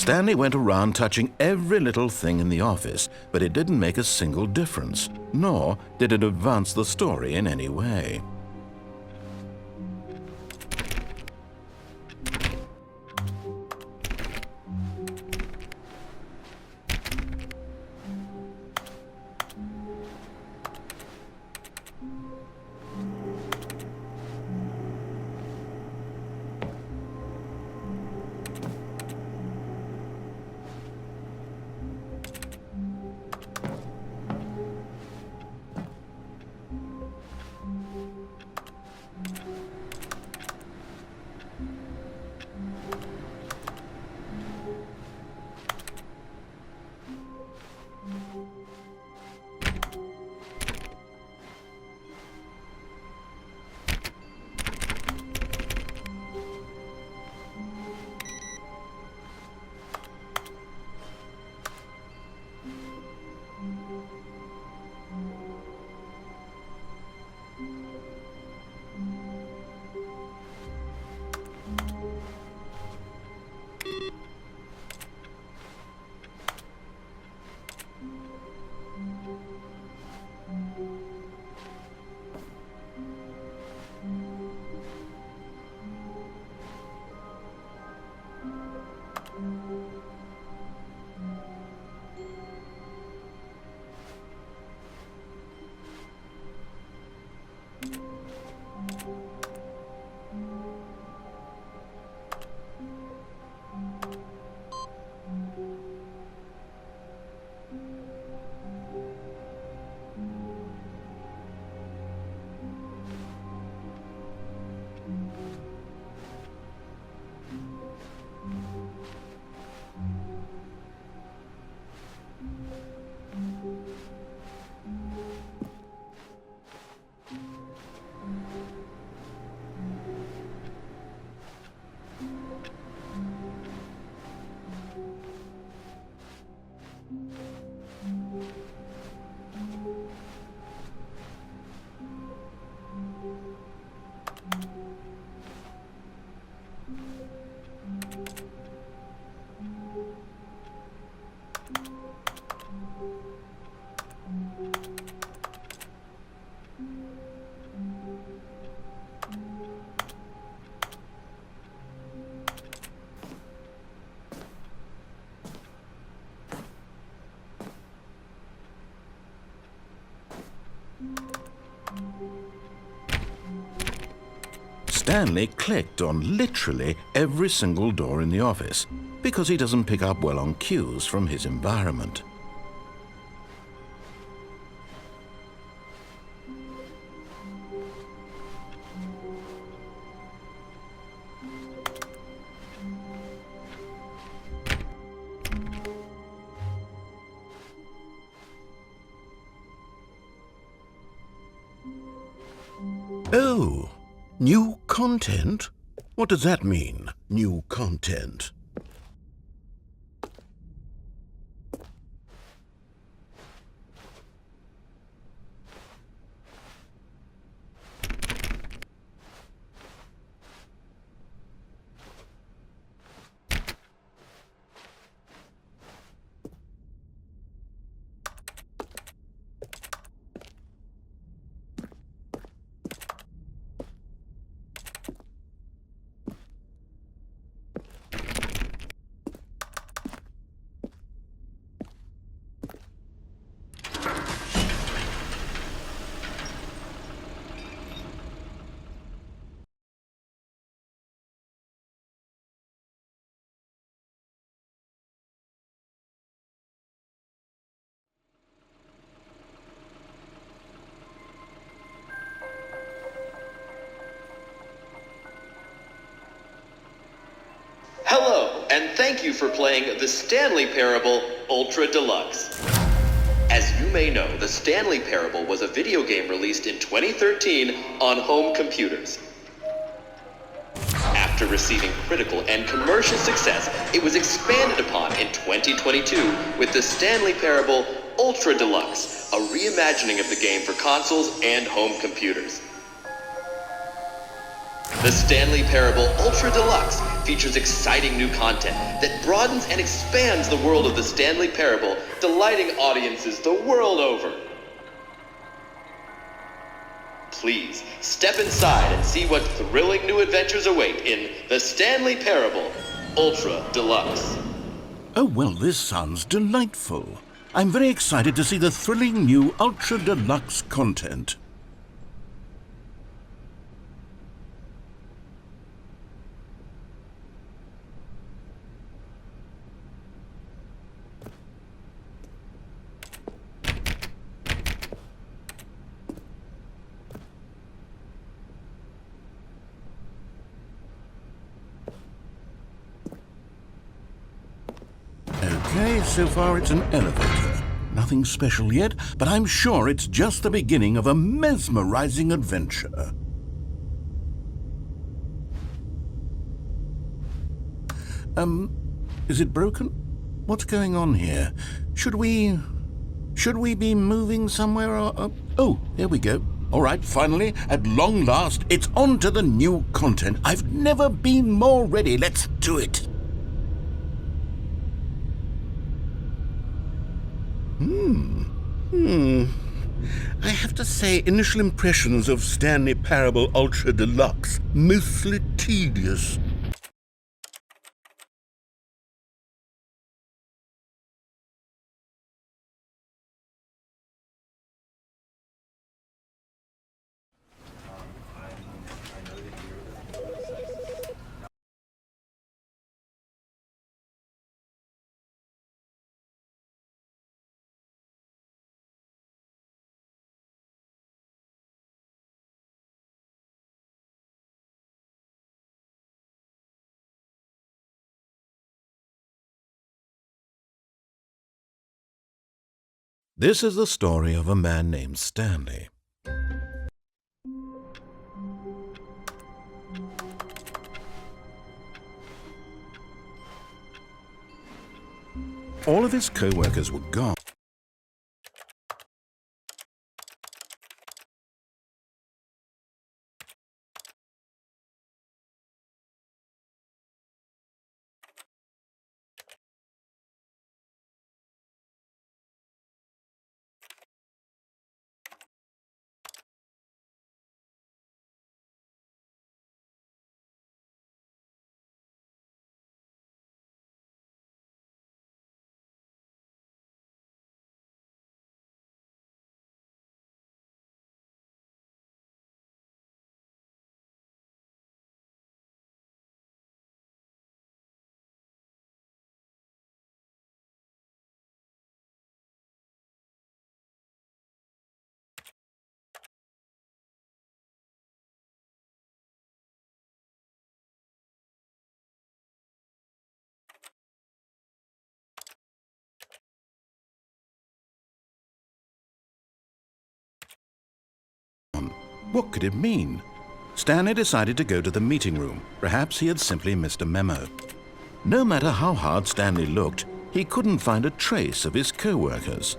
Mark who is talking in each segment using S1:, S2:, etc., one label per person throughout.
S1: Stanley went around touching every little thing in the office, but it didn't make a single difference, nor did it advance the story in any way. Stanley clicked on literally every single door in the office because he doesn't pick up well on cues from his environment. Oh, new content? What does that mean, new content?
S2: Hello, and thank you for playing the Stanley Parable Ultra Deluxe. As you may know, the Stanley Parable was a video game released in 2013 on home computers. After receiving critical and commercial success, it was expanded upon in 2022 with the Stanley Parable Ultra Deluxe, a reimagining of the game for consoles and home computers. The Stanley Parable Ultra Deluxe features exciting new content that broadens and expands the world of the Stanley Parable, delighting audiences the world over. Please step inside and see what thrilling new adventures await in The Stanley Parable Ultra Deluxe.
S1: Oh, well, this sounds delightful. I'm very excited to see the thrilling new Ultra Deluxe content. Okay, so far it's an elevator. Nothing special yet, but I'm sure it's just the beginning of a mesmerizing adventure. Is it broken? What's going on here? Should we be moving somewhere or... Oh, here we go. All right, finally, at long last, it's on to the new content. I've never been more ready. Let's do it. I have to say, initial impressions of Stanley Parable Ultra Deluxe, mostly tedious. This is the story of a man named Stanley. All of his co-workers were gone. What could it mean? Stanley decided to go to the meeting room. Perhaps he had simply missed a memo. No matter how hard Stanley looked, he couldn't find a trace of his co-workers.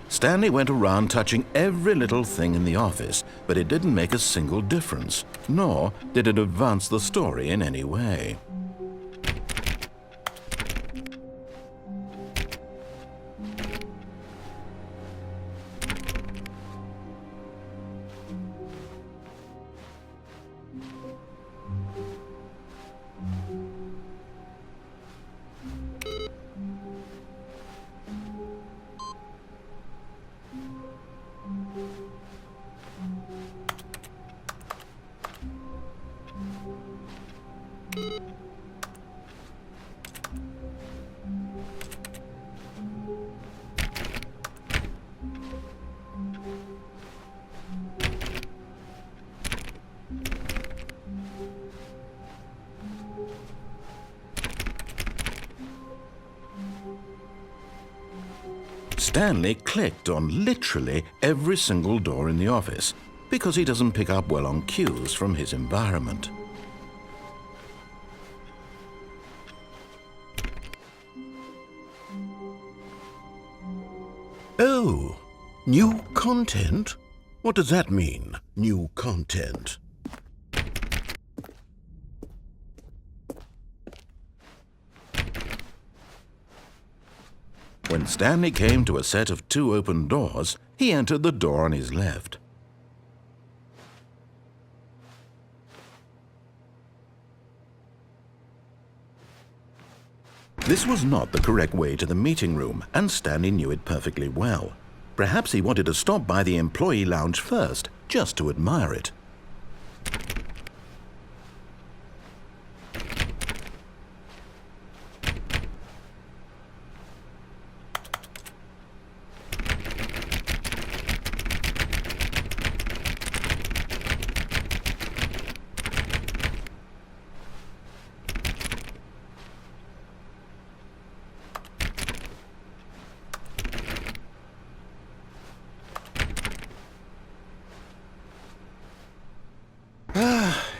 S1: Stanley went around touching every little thing in the office, but it didn't make a single difference, nor did it advance the story in any way. Stanley clicked on literally every single door in the office because he doesn't pick up well on cues from his environment. Oh, new content? What does that mean, new content? When Stanley came to a set of 2 open doors, he entered the door on his left. This was not the correct way to the meeting room, and Stanley knew it perfectly well. Perhaps he wanted to stop by the employee lounge first, just to admire it.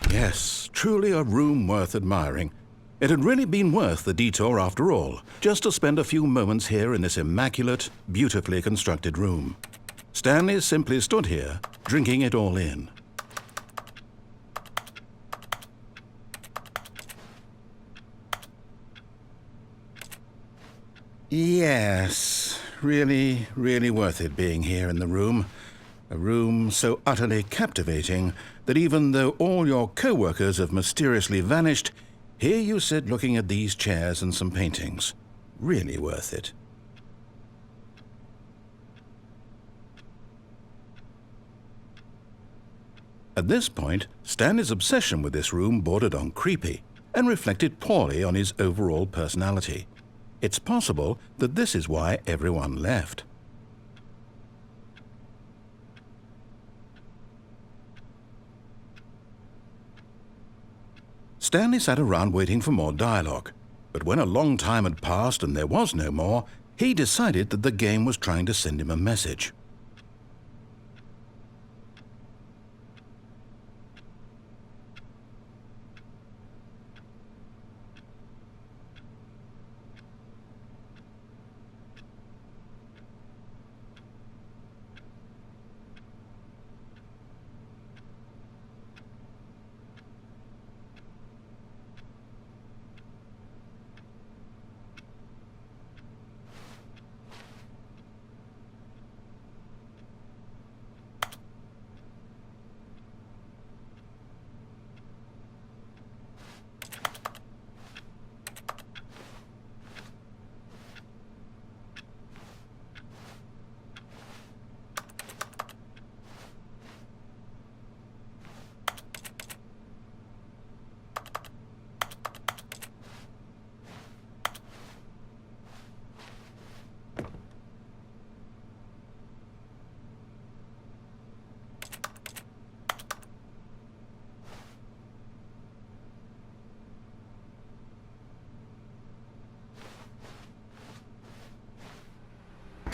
S1: Yes, truly a room worth admiring. It had really been worth the detour after all, just to spend a few moments here in this immaculate, beautifully constructed room. Stanley simply stood here, drinking it all in. Yes, really, really worth it being here in the room. A room so utterly captivating that even though all your co-workers have mysteriously vanished, here you sit looking at these chairs and some paintings. Really worth it. At this point, Stanley's obsession with this room bordered on creepy and reflected poorly on his overall personality. It's possible that this is why everyone left. Stanley sat around waiting for more dialogue, but when a long time had passed and there was no more, he decided that the game was trying to send him a message.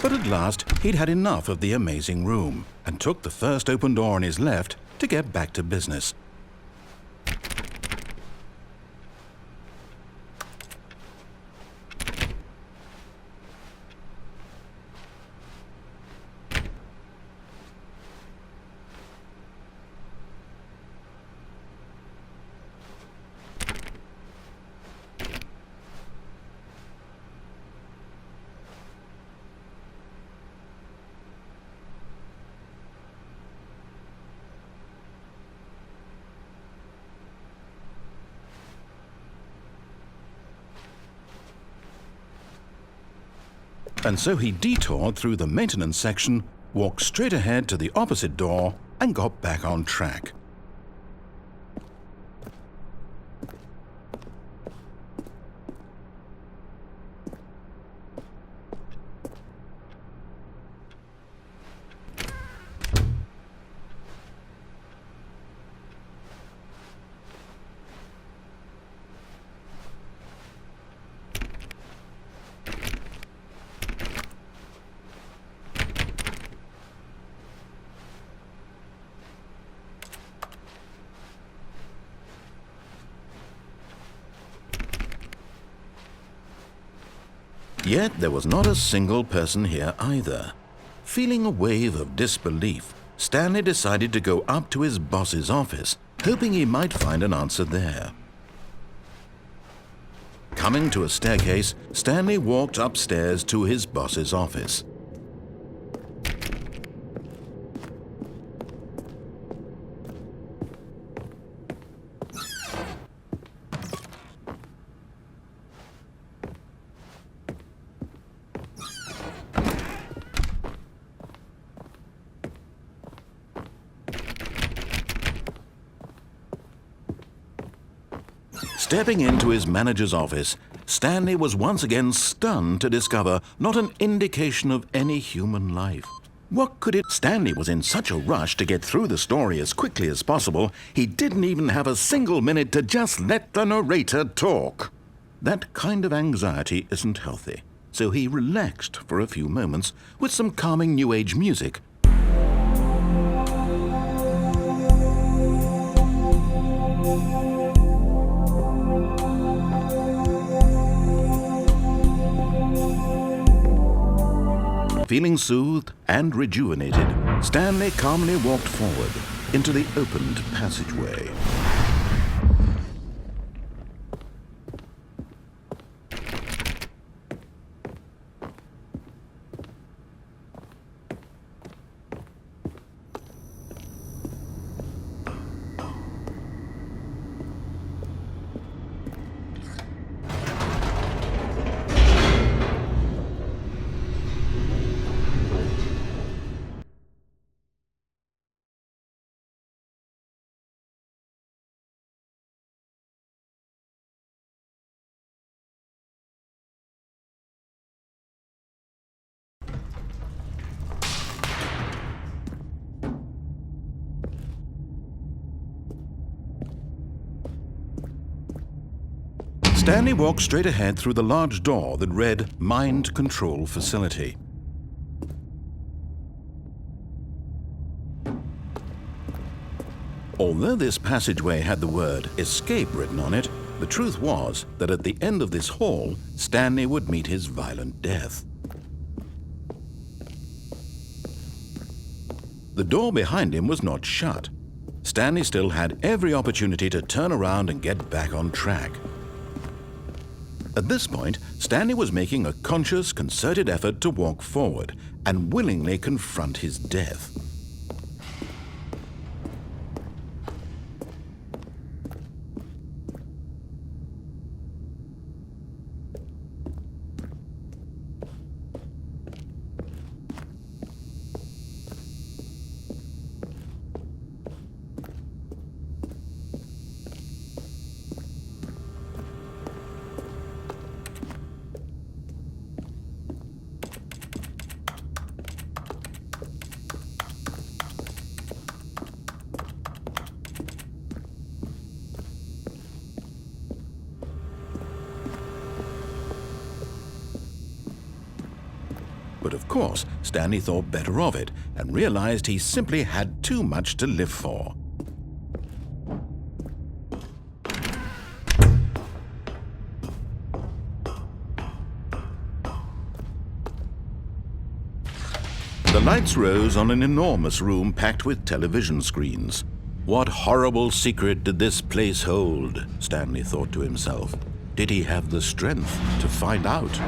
S1: But at last, he'd had enough of the amazing room and took the first open door on his left to get back to business. And so he detoured through the maintenance section, walked straight ahead to the opposite door, and got back on track. Yet there was not a single person here either. Feeling a wave of disbelief, Stanley decided to go up to his boss's office, hoping he might find an answer there. Coming to a staircase, Stanley walked upstairs to his boss's office. Stepping into his manager's office, Stanley was once again stunned to discover not an indication of any human life. What could it? Stanley was in such a rush to get through the story as quickly as possible, he didn't even have a single minute to just let the narrator talk. That kind of anxiety isn't healthy, so he relaxed for a few moments with some calming New Age music. Feeling soothed and rejuvenated, Stanley calmly walked forward into the opened passageway. Stanley walked straight ahead through the large door that read Mind Control Facility. Although this passageway had the word Escape written on it, the truth was that at the end of this hall, Stanley would meet his violent death. The door behind him was not shut. Stanley still had every opportunity to turn around and get back on track. At this point, Stanley was making a conscious, concerted effort to walk forward and willingly confront his death. But of course, Stanley thought better of it and realized he simply had too much to live for. The lights rose on an enormous room packed with television screens. What horrible secret did this place hold? Stanley thought to himself. Did he have the strength to find out?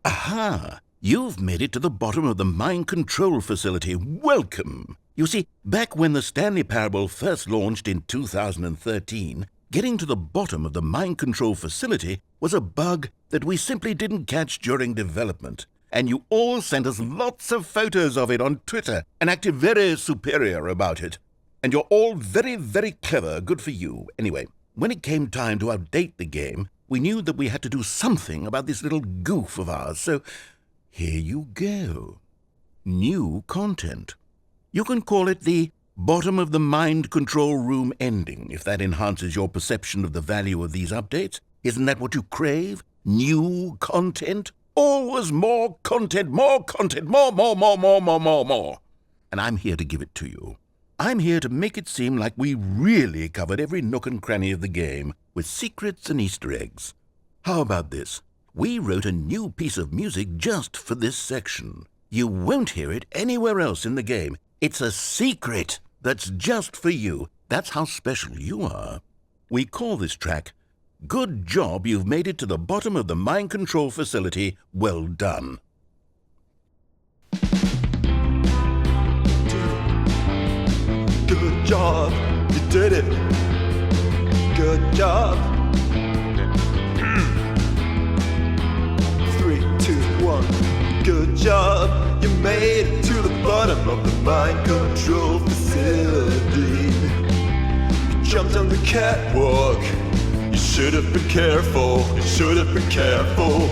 S1: Aha! You've made it to the bottom of the mind control facility. Welcome! You see, back when the Stanley Parable first launched in 2013, getting to the bottom of the mind control facility was a bug that we simply didn't catch during development. And you all sent us lots of photos of it on Twitter and acted very superior about it. And you're all very, very clever. Good for you. Anyway, when it came time to update the game, we knew that we had to do something about this little goof of ours, so here you go. New content. You can call it the bottom of the mind control room ending, if that enhances your perception of the value of these updates. Isn't that what you crave? New content? Always more content, more content, more. And I'm here to give it to you. I'm here to make it seem like we really covered every nook and cranny of the game, with secrets and Easter eggs. How about this? We wrote a new piece of music just for this section. You won't hear it anywhere else in the game. It's a secret that's just for you. That's how special you are. We call this track, Good Job You've Made It to the Bottom of the Mind Control Facility. Well done.
S3: Good job, you did it. Good job. 3, 2, 1. Good job, you made it to the bottom of the mind control facility. You jumped on the catwalk. You should have been careful. You should have been careful.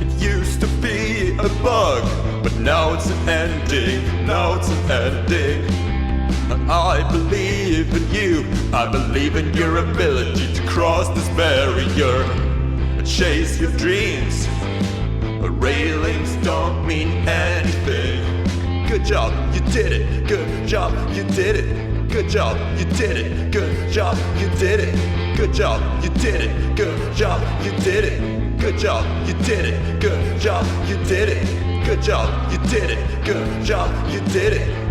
S3: It used to be a bug, but now it's an ending. Now it's an ending. I believe in you. I believe in your ability to cross this barrier and chase your dreams. Railings don't mean anything. Good job, you did it. Good job, you did it. Good job, you did it. Good job, you did it. Good job, you did it. Good job, you did it. Good job, you did it. Good job, you did it. Good job, you did it. Good job, you did it.